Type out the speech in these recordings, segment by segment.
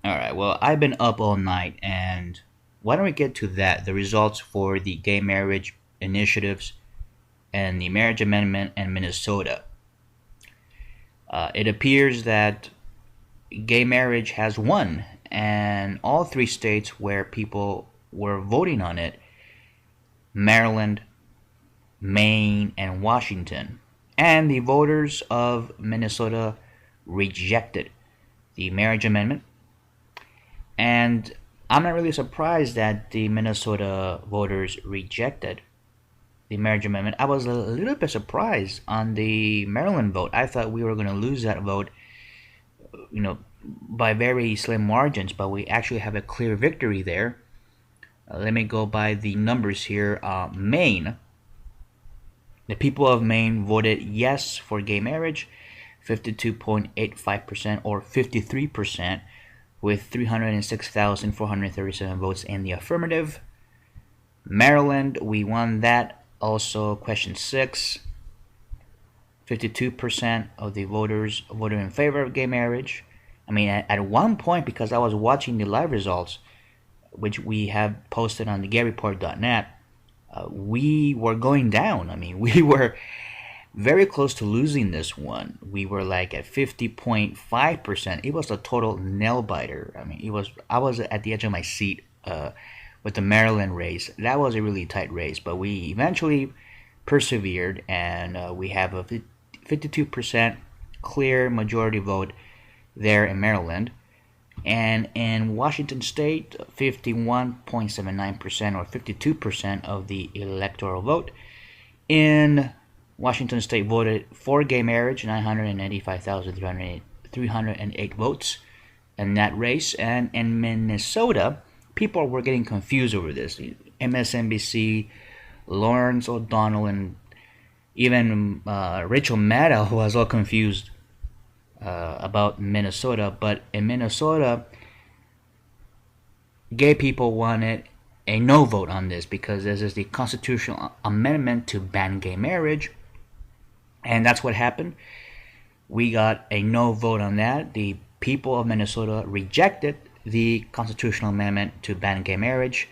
All right. Well, I've been up all night, and why don't we get to that? The results for the gay marriage initiatives and the marriage amendment in Minnesota. It appears that gay marriage has won, and all three states where people were voting on it, Maryland, Maine, and Washington, and the voters of Minnesota rejected the marriage amendment. And I'm not really surprised that the Minnesota voters rejected the marriage amendment. I was a little bit surprised on the Maryland vote. I thought we were going to lose that vote, you know, by very slim margins, but we actually have a clear victory there. Let me go by the numbers here. Maine, the people of Maine voted yes for gay marriage, 52.85% or 53%, with 306,437 votes in the affirmative. Maryland, we won that. Also, question 6, 52% of the voters voted in favor of gay marriage. I mean, at one point, because I was watching the live results, which we have posted on the gayreport.net, we were going down. I mean, we were very close to losing this one. We were like at 50.5%. It was a total nail biter. I mean, I was at the edge of my seat with the Maryland race. That was a really tight race, but we eventually persevered, and we have a 52% clear majority vote there in Maryland. And in Washington State, 51.79% or 52% of the electoral vote in Washington State voted for gay marriage, 985,308 votes in that race. And in Minnesota, people were getting confused over this. MSNBC, Lawrence O'Donnell, and even Rachel Maddow was all confused about Minnesota. But in Minnesota, gay people wanted a no vote on this because this is the constitutional amendment to ban gay marriage. And that's what happened. We got a no vote on that. The people of Minnesota rejected the constitutional amendment to ban gay marriage.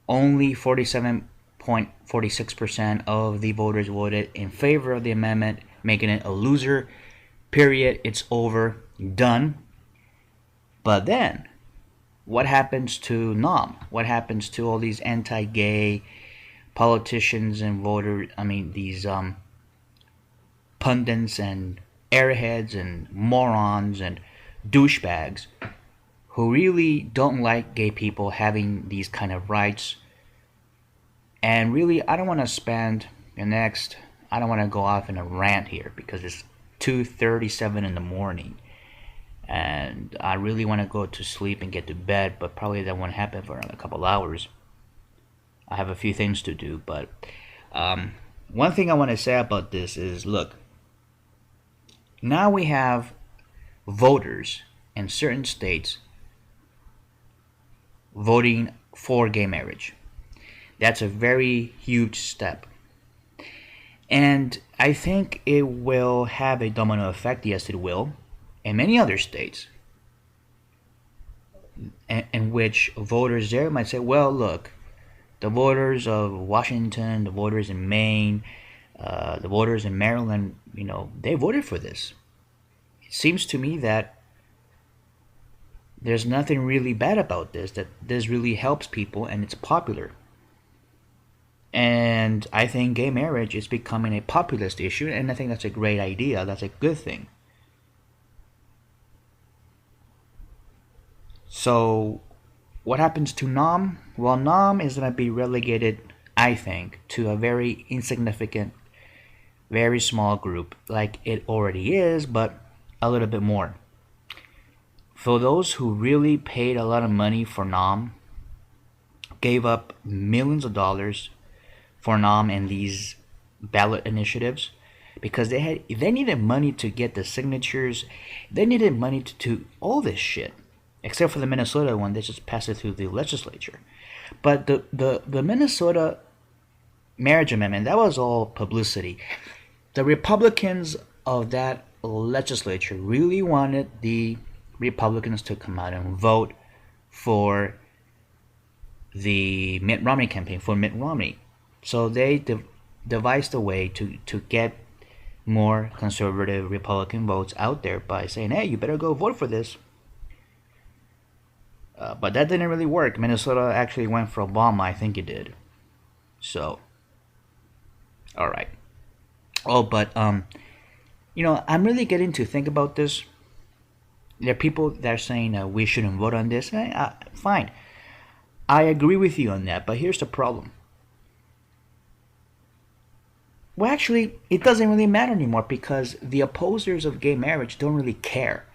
Only 47.46% of the voters voted in favor of the amendment, making it a loser. Period. It's over. Done. But then, what happens to NOM? What happens to all these anti-gay politicians and voters? I mean, these pundits and airheads and morons and douchebags who really don't like gay people having these kind of rights. And really, I don't want to spend the next, I don't want to go off in a rant here because it's 2:37 in the morning and I really want to go to sleep and get to bed, but probably that won't happen for another couple hours. I have a few things to do, but one thing I want to say about this is, look, now we have voters in certain states voting for gay marriage. That's a very huge step. And I think it will have a domino effect, yes, it will, in many other states, in which voters there might say, well, look, the voters of Washington, the voters in Maine, the voters in Maryland, they voted for this. It seems to me that there's nothing really bad about this, that this really helps people and it's popular. And I think gay marriage is becoming a populist issue, and I think that's a great idea. That's a good thing. So, what happens to NOM? Well, NOM is going to be relegated, I think, to a very insignificant, very small group, like it already is, but a little bit more. For those who really paid a lot of money for NOM, gave up millions of dollars for NOM and these ballot initiatives, because they needed money to get the signatures, they needed money to do all this shit, except for the Minnesota one. They just passed it through the legislature. But the Minnesota marriage amendment, that was all publicity. The Republicans of that legislature really wanted the Republicans to come out and vote for the Mitt Romney campaign, for Mitt Romney. So they devised a way to get more conservative Republican votes out there by saying, hey, you better go vote for this. But that didn't really work. Minnesota actually went for Obama, I think it did. So, all right. Oh, but I'm really getting to think about this. There are people that are saying we shouldn't vote on this. Fine, I agree with you on that. But here's the problem. Well, actually, it doesn't really matter anymore because the opposers of gay marriage don't really care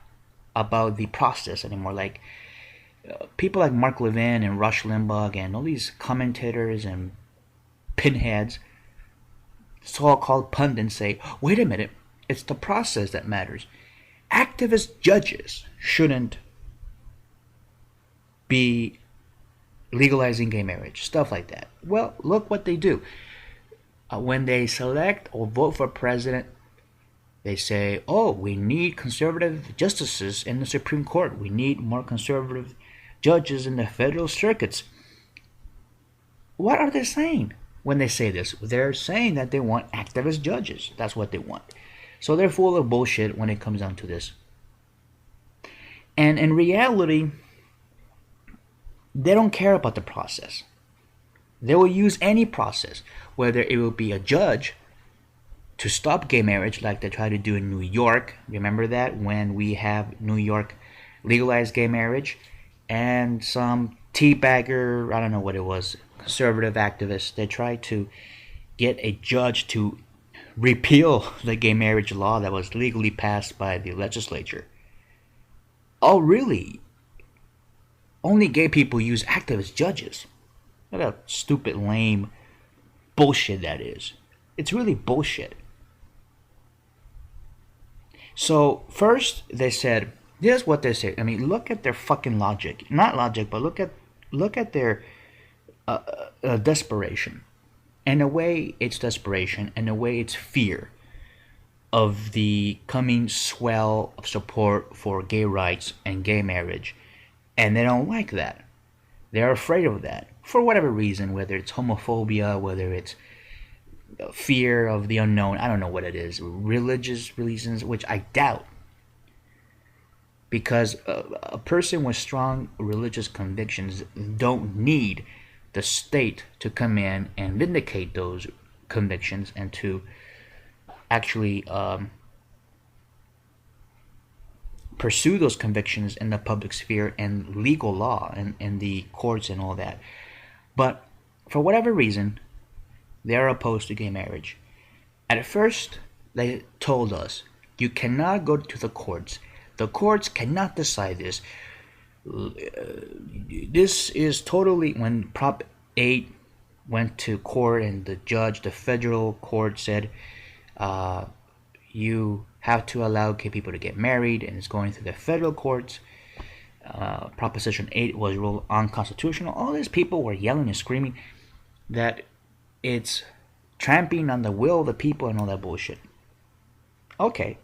about the process anymore. Like people like Mark Levin and Rush Limbaugh and all these commentators and pinheads, so-called pundits say, wait a minute, it's the process that matters. Activist judges shouldn't be legalizing gay marriage, stuff like that. Well, look what they do. When they select or vote for president, they say, oh, we need conservative justices in the Supreme Court. We need more conservative judges in the federal circuits. What are they saying when they say this? They're saying that they want activist judges. That's what they want. So they're full of bullshit when it comes down to this. And in reality, they don't care about the process. They will use any process, whether it will be a judge to stop gay marriage like they try to do in New York. Remember that when we have New York legalized gay marriage and some teabagger, I don't know what it was, conservative activists, they tried to get a judge to repeal the gay marriage law that was legally passed by the legislature. Oh, really? Only gay people use activist judges. What a stupid, lame bullshit that is. It's really bullshit. So, first, they said, here's what they said. I mean, look at their fucking logic. Not logic, but look at their desperation. In a way, it's desperation. In a way, it's fear of the coming swell of support for gay rights and gay marriage. And they don't like that. They're afraid of that. For whatever reason, whether it's homophobia, whether it's fear of the unknown, I don't know what it is. Religious reasons, which I doubt. Because a person with strong religious convictions don't need the state to come in and vindicate those convictions and to actually pursue those convictions in the public sphere and legal law and in the courts and all that. But for whatever reason, they are opposed to gay marriage. At first, they told us, you cannot go to the courts. The courts cannot decide this. This is totally, when Prop 8 went to court and the federal court said, you have to allow gay people to get married, and it's going through the federal courts. Proposition 8 was ruled unconstitutional. All these people were yelling and screaming that it's trampling on the will of the people and all that bullshit. Okay,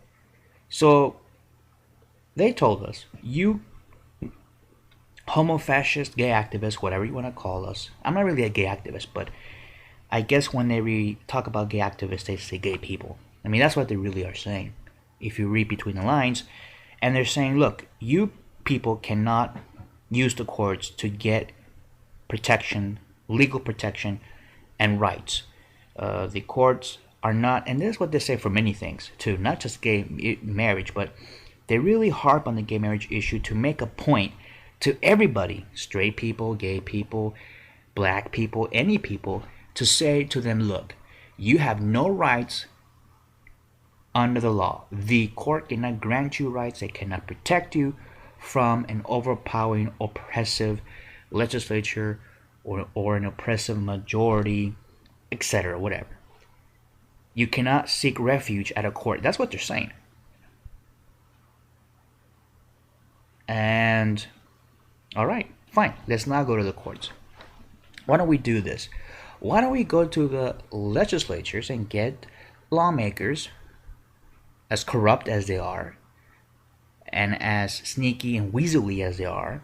so they told us, you homo-fascist, gay activists, whatever you want to call us. I'm not really a gay activist, but I guess when they talk about gay activists, they say gay people. I mean, that's what they really are saying, if you read between the lines. And they're saying, look, you people cannot use the courts to get protection, legal protection, and rights. The courts are not, and this is what they say for many things, too, not just gay marriage, but they really harp on the gay marriage issue to make a point to everybody, straight people, gay people, black people, any people, to say to them, look, you have no rights under the law. The court cannot grant you rights. They cannot protect you from an overpowering, oppressive legislature or an oppressive majority, etc., whatever. You cannot seek refuge at a court. That's what they're saying. And, all right, fine. Let's now go to the courts. Why don't we do this? Why don't we go to the legislatures and get lawmakers, as corrupt as they are, and as sneaky and weaselly as they are,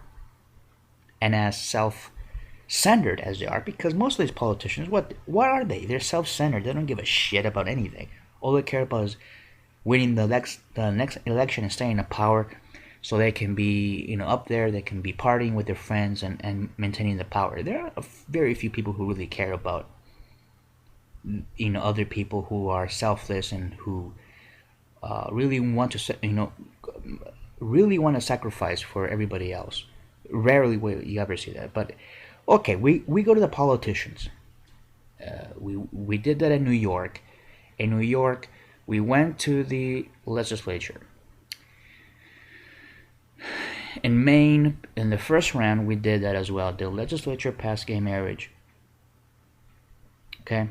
and as self-centered as they are, because most of these politicians, what are they? They're self-centered. They don't give a shit about anything. All they care about is winning the next election and staying in power, so they can be up there. They can be partying with their friends and maintaining the power. There are very few people who really care about other people, who are selfless and who really want to really want to sacrifice for everybody else. Rarely will you ever see that. But okay, we go to the politicians. We did that in New York. In New York, we went to the legislature. In Maine, in the first round, we did that as well. The legislature passed gay marriage. Okay,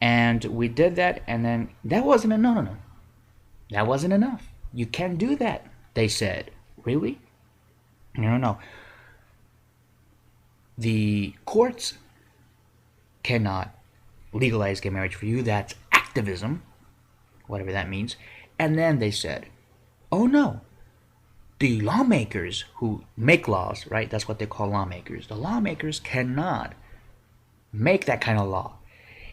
and we did that, and then that wasn't enough. No. That wasn't enough. You can't do that, they said. Really? No. The courts cannot legalize gay marriage for you. That's activism, whatever that means. And then they said, oh no, the lawmakers who make laws, right? That's what they call lawmakers. The lawmakers cannot make that kind of law.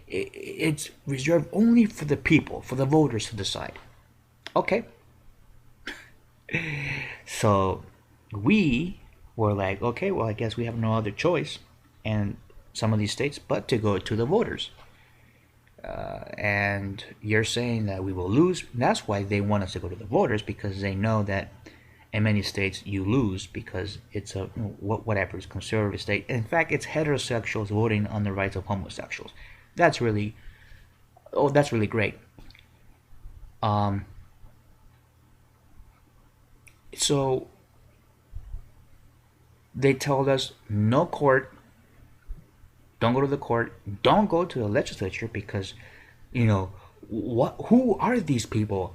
It's reserved only for the people, for the voters to decide. Okay. So we were like, okay, well, I guess we have no other choice in some of these states but to go to the voters. And you're saying that we will lose. That's why they want us to go to the voters, because they know that in many states you lose because it's a whatever, it's conservative state. In fact, it's heterosexuals voting on the rights of homosexuals. That's really great. So they told us no court, don't go to the court, don't go to the legislature, because who are these people?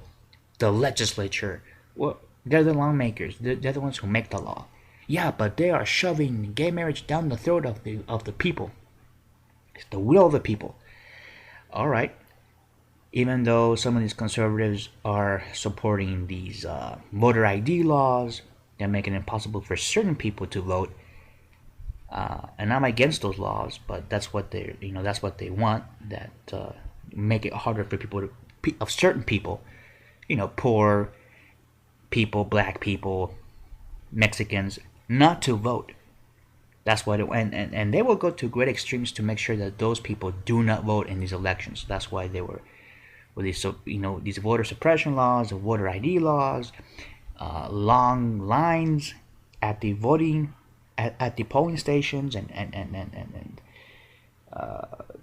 The legislature. Well, they're the lawmakers. They're the ones who make the law. Yeah, but they are shoving gay marriage down the throat of the people. It's the will of the people. All right. Even though some of these conservatives are supporting these voter ID laws, they're making it impossible for certain people to vote. And I'm against those laws, but that's what that's what they want. That make it harder for people of certain people, poor people, black people, Mexicans, not to vote. That's why and they will go to great extremes to make sure that those people do not vote in these elections. That's why they were with these voter suppression laws, the voter ID laws, long lines at the voting at the polling stations, and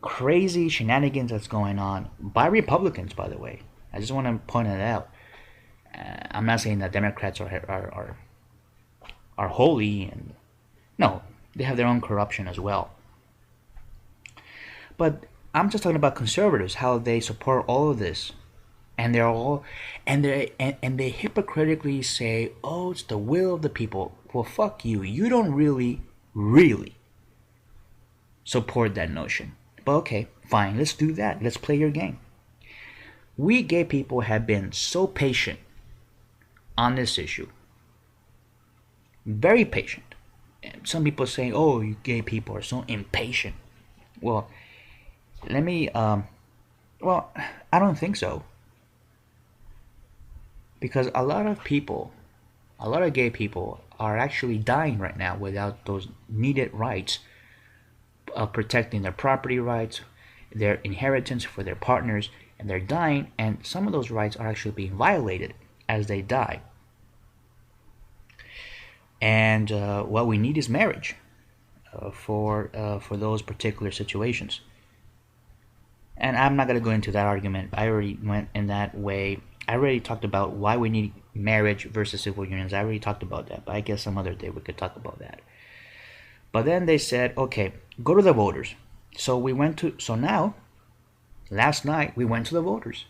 crazy shenanigans that's going on by Republicans. By the way, I just want to point it out. I'm not saying that Democrats are holy, and no, they have their own corruption as well. But I'm just talking about conservatives, how they support all of this, and they hypocritically say, "Oh, it's the will of the people." Well, fuck you. You don't really support that notion. But okay, fine. Let's do that. Let's play your game. We gay people have been so patient on this issue, very patient. Some people say, "Oh, you gay people are so impatient." Well, let me. Well, I don't think so. Because a lot of gay people are actually dying right now without those needed rights of protecting their property rights, their inheritance for their partners, and they're dying, and some of those rights are actually being violated as they die. And what we need is marriage for those particular situations. And I'm not going to go into that argument. I already went in that way. I already talked about why we need marriage versus civil unions. I already talked about that, but I guess some other day we could talk about that. But then they said, okay, go to the voters. So now, last night, we went to the voters.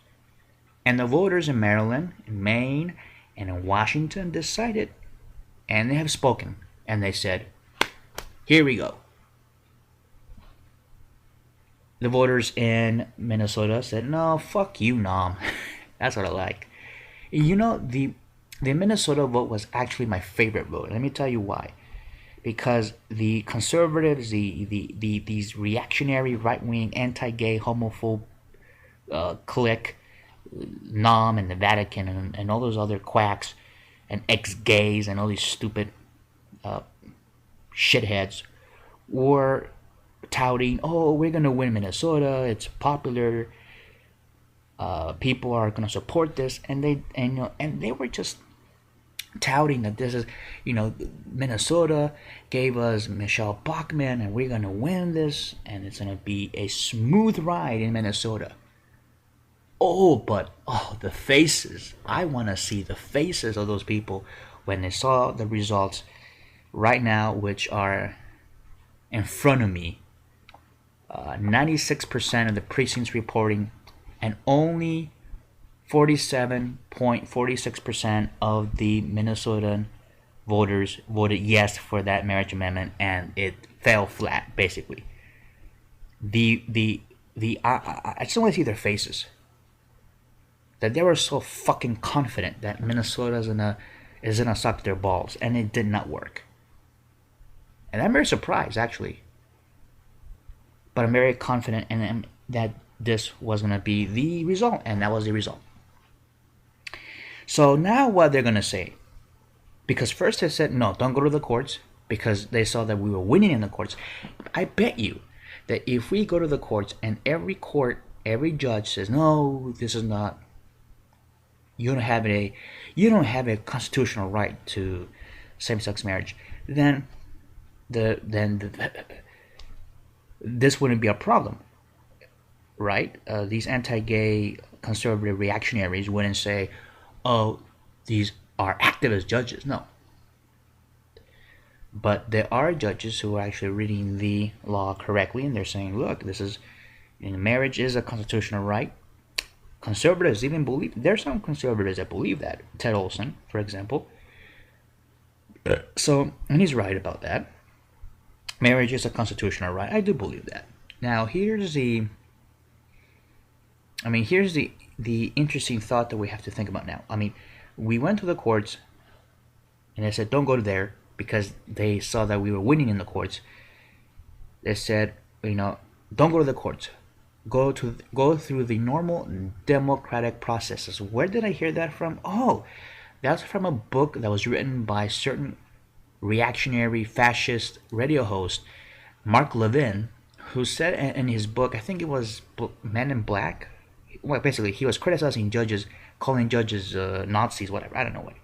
And the voters in Maryland, in Maine, and in Washington decided, and they have spoken, and they said, here we go. The voters in Minnesota said, no, fuck you, Nom. That's what I like. The The Minnesota vote was actually my favorite vote. Let me tell you why. Because the conservatives, these reactionary, right wing, anti gay, homophobe clique, Nam and the Vatican and all those other quacks and ex gays and all these stupid shitheads were touting, oh, we're going to win Minnesota. It's popular. People are going to support this. And they were just touting that this is, Minnesota gave us Michelle Bachmann and we're going to win this and it's going to be a smooth ride in Minnesota. The faces. I want to see the faces of those people when they saw the results right now, which are in front of me. 96% of the precincts reporting, and only 47.46% of the Minnesotan voters voted yes for that marriage amendment, and it fell flat, basically. I just want to see their faces. That they were so fucking confident that Minnesota is gonna suck their balls, and it did not work. And I'm very surprised, actually. But I'm very confident in that this was gonna be the result, and that was the result. So now what they're gonna say? Because first they said no, don't go to the courts because they saw that we were winning in the courts. I bet you that if we go to the courts and every judge says no, this is not. You don't have a constitutional right to same-sex marriage. Then this wouldn't be a problem, right? These anti-gay conservative reactionaries wouldn't say, "Oh, these are activist judges." No, but there are judges who are actually reading the law correctly, and they're saying, "Look, marriage is a constitutional right." Conservatives even believe. There's some conservatives that believe that. Ted Olson, for example. So, and he's right about that. Marriage is a constitutional right. I do believe that. Now, here's the interesting thought that we have to think about now. We went to the courts, and they said, don't go there, because they saw that we were winning in the courts. They said, don't go to the courts. Go through the normal democratic processes. Where did I hear that from? Oh, that's from a book that was written by certain reactionary fascist radio host Mark Levin, who said in his book, I think it was Men in Black. Well, basically, he was criticizing judges, calling judges Nazis, whatever. I don't know what.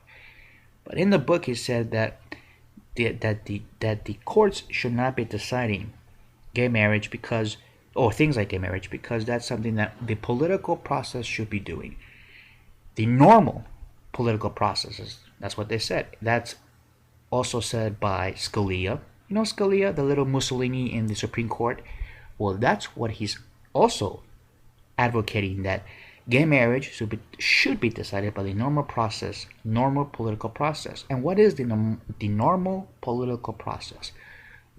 But in the book, he said that the courts should not be deciding gay marriage things like gay marriage, because that's something that the political process should be doing. The normal political processes. That's what they said. That's also said by Scalia. You know Scalia, the little Mussolini in the Supreme Court? Well, that's what he's also advocating, that gay marriage should be decided by the normal process, normal political process. And what is the normal political process?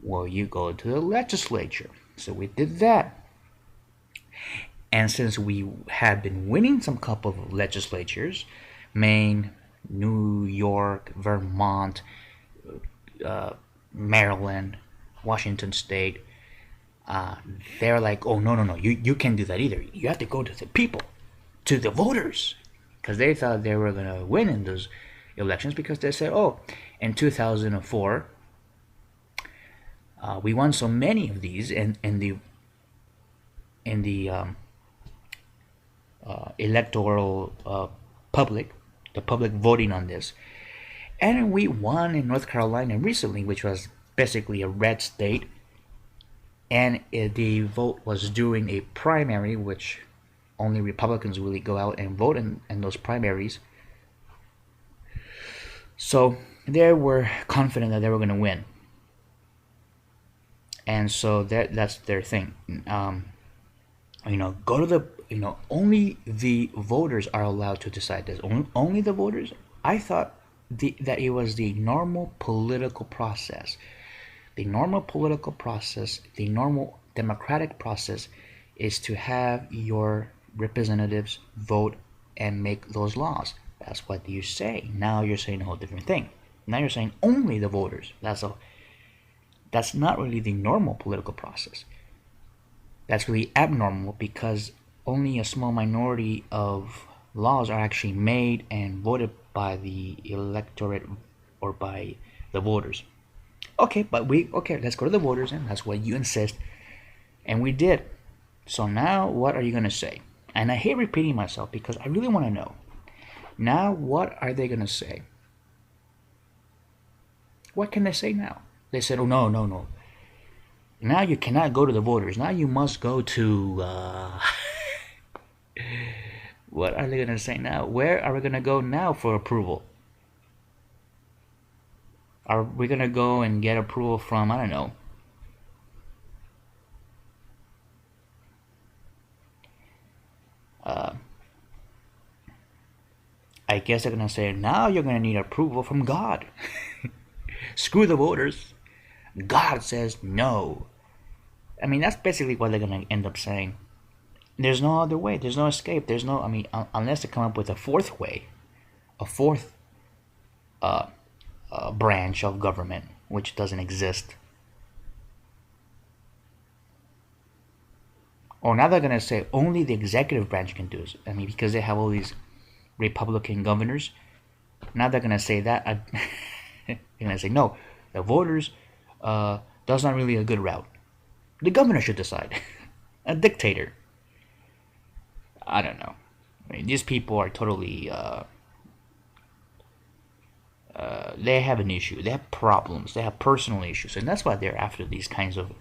Well, you go to the legislature. So we did that. And since we have been winning some couple of legislatures, Maine, New York, Vermont, Maryland, Washington State, they're like, oh, no, you can't do that either. You have to go to the people, to the voters, because they thought they were going to win in those elections, because they said, oh, in 2004, we won so many of these in the electoral the public voting on this, and we won in North Carolina recently, which was basically a red state, and the vote was during a primary, which only Republicans really go out and vote in those primaries. So they were confident that they were going to win. And so that's their thing. Go to the, only the voters are allowed to decide this. Only the voters? I thought that it was the normal political process. The normal political process, the normal democratic process, is to have your representatives vote and make those laws. That's what you say. Now you're saying a whole different thing. Now you're saying only the voters. That's not really the normal political process. That's really abnormal because only a small minority of laws are actually made and voted by the electorate or by the voters. Okay, let's go to the voters, and that's what you insist, and we did. So now, what are you gonna say? And I hate repeating myself because I really want to know. Now, what are they gonna say? What can they say now? They said, "Oh no, no, no! Now you cannot go to the voters. Now you must go to." What are they gonna say now? Where are we gonna go now for approval? Are we gonna go and get approval from, I don't know, uh, I guess they're gonna say now you're gonna need approval from God. Screw the voters. God says no. I mean, that's basically what they're gonna end up saying. There's no other way. There's no escape. There's no. I mean, unless they come up with a fourth way, a fourth branch of government, which doesn't exist. Or now they're gonna say only the executive branch can do it. I mean, because they have all these Republican governors. Now they're gonna say that. They're gonna say no. The voters, that's not really a good route. The governor should decide. A dictator. I don't know. I mean, these people are totally. They have an issue. They have problems. They have personal issues, and that's why they're after these kinds of.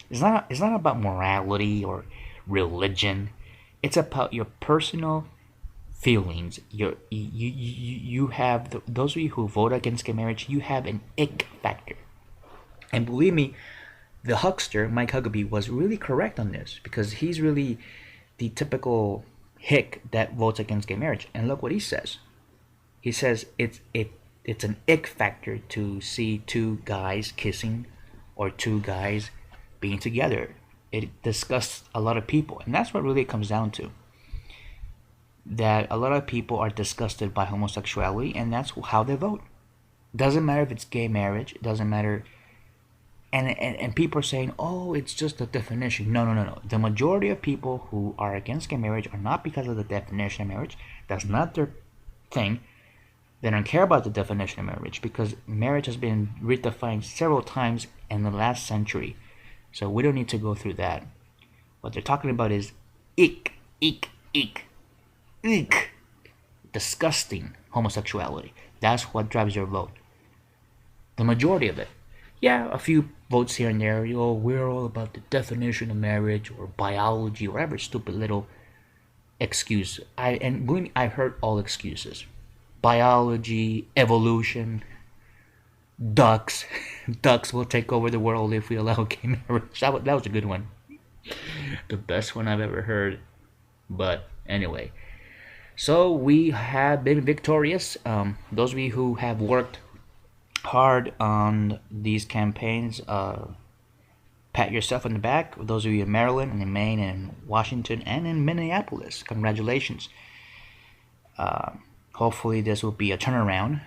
It's not. It's not about morality or religion. It's about your personal feelings. You have those of you who vote against gay marriage. You have an ick factor, and believe me, the huckster Mike Huckabee was really correct on this because he's really the typical hick that votes against gay marriage. And look what he says. He says it's an ick factor to see two guys kissing or two guys being together. It disgusts a lot of people, and that's what really it comes down to. That a lot of people are disgusted by homosexuality, and that's how they vote. Doesn't matter if it's gay marriage. It doesn't matter. And people are saying, oh, it's just a definition. No, no, no, no. The majority of people who are against gay marriage are not because of the definition of marriage. That's not their thing. They don't care about the definition of marriage because marriage has been redefined several times in the last century. So we don't need to go through that. What they're talking about is ick, ick, ick, ick. Disgusting homosexuality. That's what drives your vote. The majority of it. Yeah, a few votes here and there. Oh, we're all about the definition of marriage or biology, or whatever stupid little excuse. And believe me, I've heard all excuses. Biology, evolution, ducks. Ducks will take over the world if we allow gay marriage. That was a good one. The best one I've ever heard. But anyway, so we have been victorious. Those of you who have worked hard on these campaigns, pat yourself on the back. Those of you in Maryland and in Maine and in Washington and in Minneapolis, congratulations. Hopefully this will be a turnaround,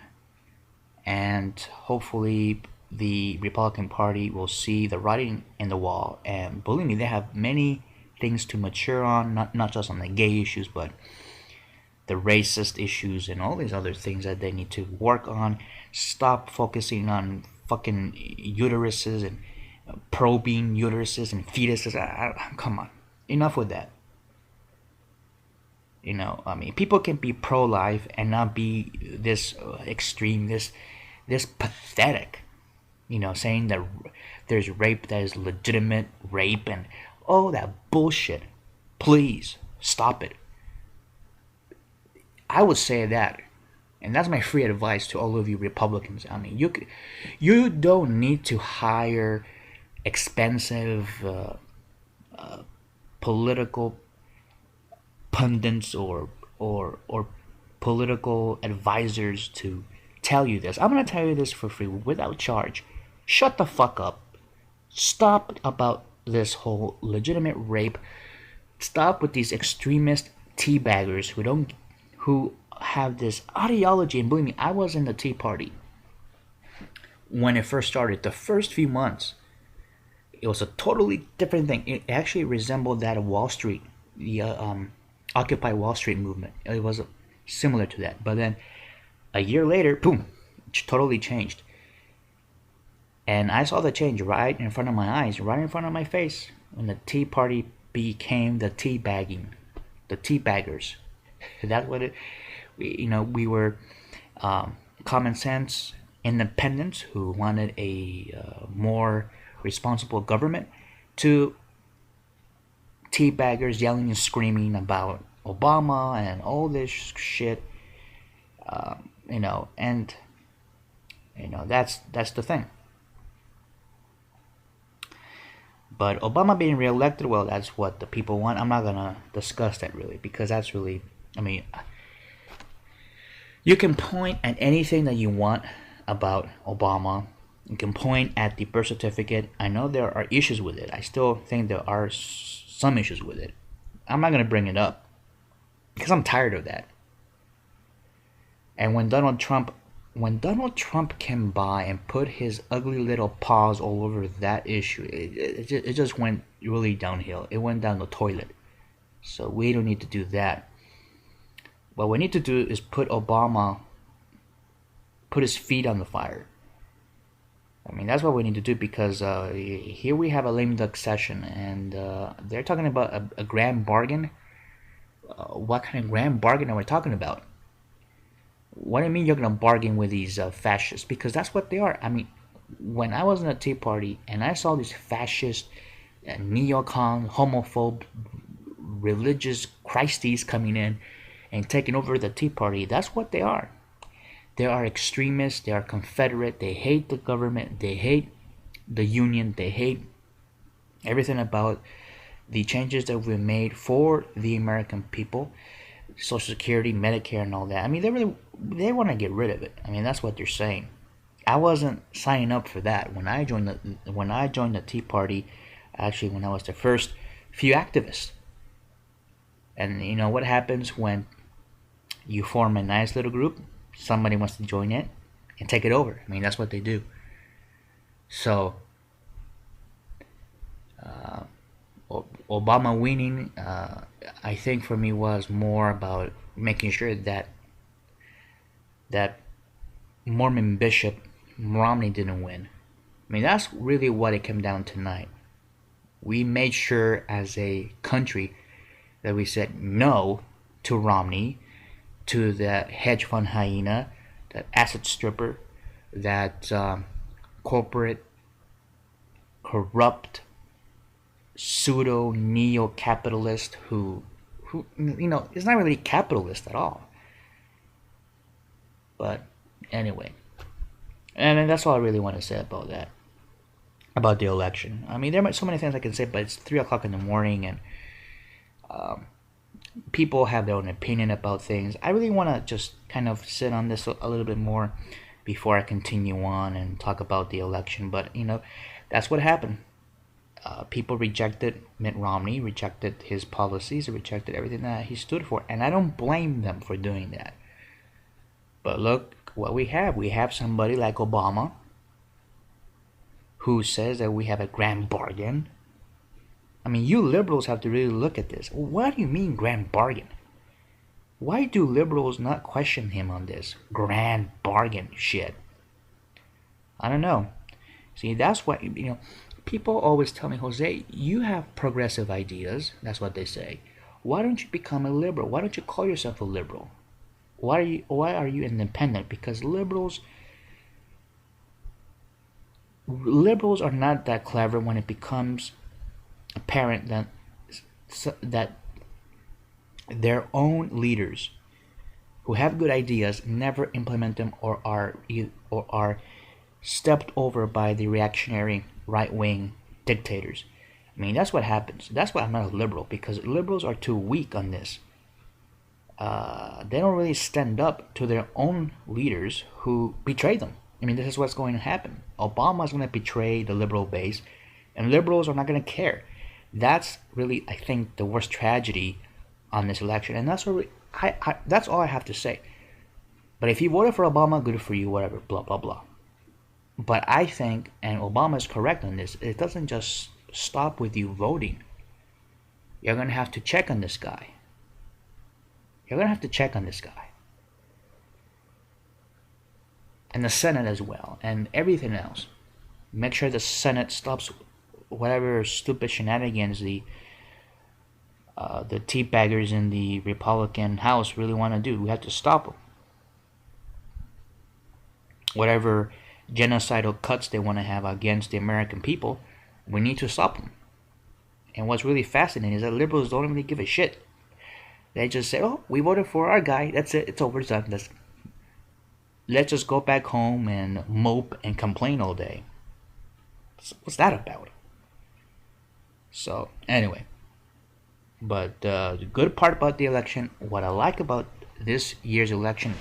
and hopefully the Republican Party will see the writing in the wall. And believe me, they have many things to mature on, not just on the gay issues, but the racist issues and all these other things that they need to work on. Stop focusing on fucking uteruses and probing uteruses and fetuses. Come on, enough with that. You know, I mean, people can be pro-life and not be this extreme, this pathetic. You know, saying that there's rape that is legitimate rape and all that bullshit. Please stop it. I would say that, and that's my free advice to all of you Republicans. I mean, you don't need to hire expensive political pundits or political advisors to tell you this. I'm gonna tell you this for free without charge. Shut the fuck up. Stop about this whole legitimate rape. Stop with these extremist teabaggers who have this ideology, and believe me, I was in the Tea Party when it first started. The first few months, it was a totally different thing. It actually resembled that of Wall Street, the Occupy Wall Street movement. It was similar to that. But then a year later, boom, it totally changed. And I saw the change right in front of my eyes, right in front of my face, when the Tea Party became the tea bagging, the tea baggers. That's what it. We were common sense independents who wanted a more responsible government, to tea baggers yelling and screaming about Obama and all this shit. And that's the thing. But Obama being reelected, well, that's what the people want. I'm not gonna discuss that really, because that's really, I mean, you can point at anything that you want about Obama. You can point at the birth certificate. I know there are issues with it. I still think there are some issues with it. I'm not gonna bring it up because I'm tired of that. And when Donald Trump came by and put his ugly little paws all over that issue, it just went really downhill. It went down the toilet. So we don't need to do that. What we need to do is put his feet on the fire. I mean, that's what we need to do, because here we have a lame duck session, and they're talking about a grand bargain. What kind of grand bargain are we talking about? What do you mean you're going to bargain with these fascists? Because that's what they are. I mean, when I was in the Tea Party and I saw these fascist, neocon, homophobe, religious Christies coming in and taking over the Tea Party, that's what they are. They are extremists. They are Confederate. They hate the government. They hate the union. They hate everything about the changes that we've made for the American people. Social Security, Medicare, and all that. I mean, they want to get rid of it. I mean, that's what they're saying. I wasn't signing up for that when I joined the Tea Party. Actually, when I was the first few activists. And you know what happens when you form a nice little group? Somebody wants to join it and take it over. I mean, that's what they do. So, Obama winning, I think for me was more about making sure that Mormon Bishop Romney didn't win. I mean, that's really what it came down tonight. We made sure as a country that we said no to Romney, to that hedge fund hyena, that asset stripper, that corporate corrupt pseudo neo-capitalist who is not really capitalist at all. But anyway, and that's all I really want to say about that, about the election. I mean, there are so many things I can say, but it's 3 o'clock in the morning, and people have their own opinion about things. I really want to just kind of sit on this a little bit more before I continue on and talk about the election. But that's what happened. People rejected Mitt Romney, rejected his policies, rejected everything that he stood for, and I don't blame them for doing that. But look what we have. We have somebody like Obama who says that we have a grand bargain. I mean, you liberals have to really look at this. What do you mean grand bargain? Why do liberals not question him on this grand bargain shit? I don't know. See, that's what, people always tell me, Jose, you have progressive ideas. That's what they say. Why don't you become a liberal? Why don't you call yourself a liberal? Why are you independent? Because liberals are not that clever when it becomes apparent that their own leaders who have good ideas never implement them, or are stepped over by the reactionary right-wing dictators. I mean, that's what happens. That's why I'm not a liberal, because liberals are too weak on this. They don't really stand up to their own leaders who betray them. I mean, this is what's going to happen. Obama is going to betray the liberal base, and liberals are not going to care. That's really, I think, the worst tragedy on this election, and that's that's all I have to say. But if you voted for Obama, good for you, whatever, blah, blah, blah. But I think, and Obama is correct on this, it doesn't just stop with you voting. You're going to have to check on this guy. You're going to have to check on this guy. And the Senate as well, and everything else. Make sure the Senate stops whatever stupid shenanigans the teabaggers in the Republican House really want to do. We have to stop them. Whatever genocidal cuts they want to have against the American people, we need to stop them. And what's really fascinating is that liberals don't really give a shit. They just say, "Oh, we voted for our guy. That's it. It's over. It's done. Let's just go back home and mope and complain all day." What's that about? So, anyway. But the good part about the election, what I like about this year's election,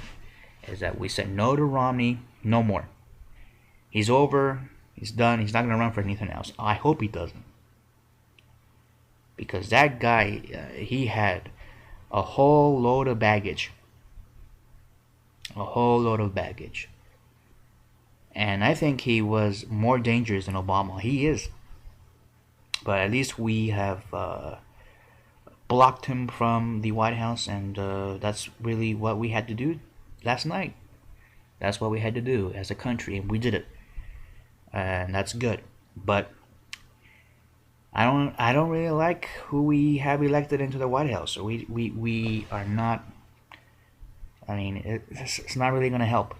is that we said no to Romney, no more. He's over, he's done, he's not going to run for anything else. I hope he doesn't. Because that guy, he had a whole load of baggage. A whole load of baggage. And I think he was more dangerous than Obama. He is. But at least we have blocked him from the White House, and that's really what we had to do last night. That's what we had to do as a country, and we did it. And that's good. But I don't really like who we have elected into the White House. So we are not. I mean, it's not really going to help.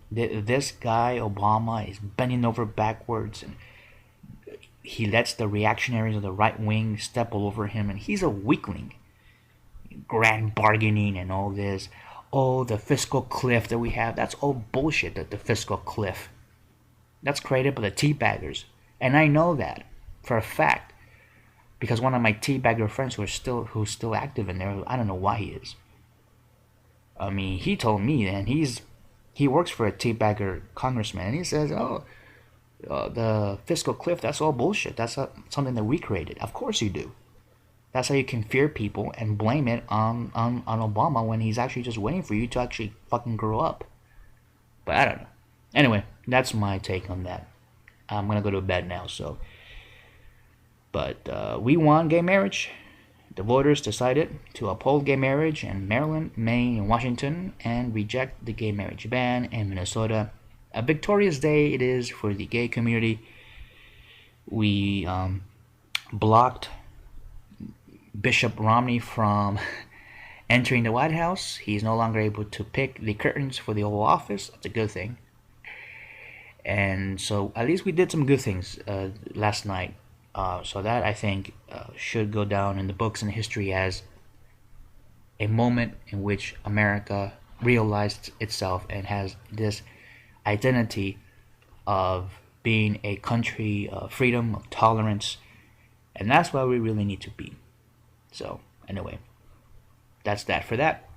This guy Obama is bending over backwards, and he lets the reactionaries of the right wing step all over him, and he's a weakling. Grand bargaining and all this. Oh, the fiscal cliff that we have, that's all bullshit, the fiscal cliff. That's created by the teabaggers. And I know that for a fact. Because one of my teabagger friends who's still active in there, I don't know why he is. I mean, he told me, and he works for a teabagger congressman, and he says, the fiscal cliff, that's all bullshit. That's something that we created. Of course you do. That's how you can fear people and blame it on Obama when he's actually just waiting for you to actually fucking grow up. But I don't know. Anyway, that's my take on that. I'm going to go to bed now, so. But we won gay marriage. The voters decided to uphold gay marriage in Maryland, Maine, and Washington, and reject the gay marriage ban in Minnesota. A victorious day it is for the gay community. We blocked Bishop Romney from entering the White House. He's no longer able to pick the curtains for the Oval Office. That's a good thing. And so at least we did some good things last night. So that, I think, should go down in the books and history as a moment in which America realized itself and has this identity of being a country of freedom, of tolerance, and that's what we really need to be. So, anyway, that's that for that.